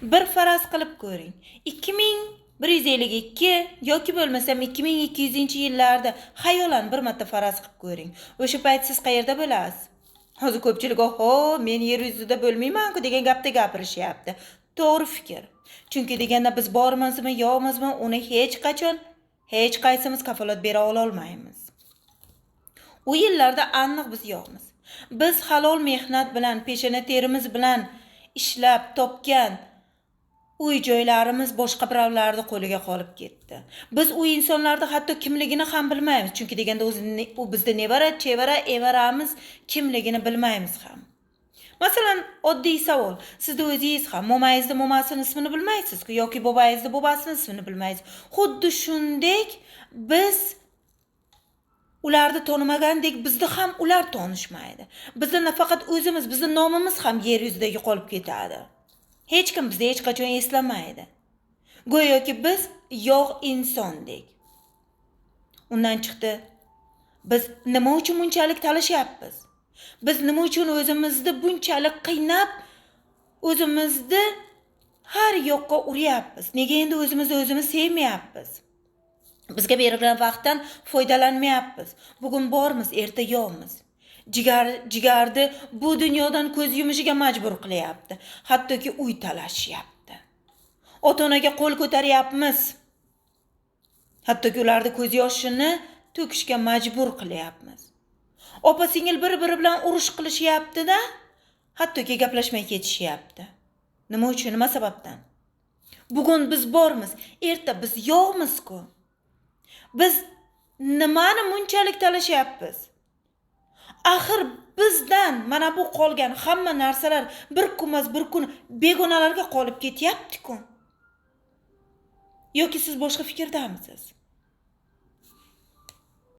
Bir faraz qilib ko'ring. 2152 yoki bo'lmasam 2200-yillarda xayolan bir marta faraz qilib ko'ring. O'sha payt siz qayerda bo'lasiz? Hozir ko'pchilik "Oho, men yer yuzida bo'lmayman-ku" degan gapda gapirishyapti. To'g'ri fikr. Chunki deganda biz bormizmi, yo'qmizmi, uni hech qachon hech qaysimiz kafolat bera olmaymiz. U yillarda aniq biz yo'qmiz. Biz halol mehnat bilan, peshona terimiz bilan ishlab topgan uy-joylarimiz boshqa birovlarning qo'liga qolib ketdi. Biz u insonlarni hatto kimligini ham bilmaymiz. Chunki deganda u bizda nevara, chevara, evaramiz kimligini bilmaymiz ham. Masalan, oddiy savol. Sizda o'zingiz ham momangizni momasini ismini bilmaysiz-ku yoki bobangizni bobasini ismini bilmaysiz. Xuddi shunday biz ularni tanimagandek bizda ham ular tanishmaydi. Bizda nafaqat o'zimiz, bizning nomimiz ham yer yuzidagi qolib ketadi. Hech kim bizni hech qachon eslamaydi. Go'yoki biz yo'q insondek. Undan chiqdi, biz nima uchun bunchalik talashyapmiz? Biz nima uchun o'zimizni bunchalik qiynab, o'zimizni har yoqqa uryapmiz? Nega endi o'zimiz sevmayapmiz? Bizga berilgan vaqtdan foydalanmayapmiz. Bugun bormiz, erta yo'qmiz. Jigarni bu dunyodan ko'z yumishiga majbur qilyapti. Hattoki uy talashyapti. Ota-onaga qo'l ko'taryapmiz. Hattoki ularni ko'z yoshini to'kishga majbur qilyapmiz. Opa-singil bir-biri bilan urush qilishyapti-da, hattoki gaplashmay ketishyapti. Nima uchun, nima sababdan? Bugun biz bormiz, erta biz yo'qmiz-ku. Biz nimani bunchalik talashyapmiz? Axir bizdan mana bu qolgan hamma narsalar bir kun begonalarga qolib ketyapti-ku. Yoki siz boshqa fikrdamisiz?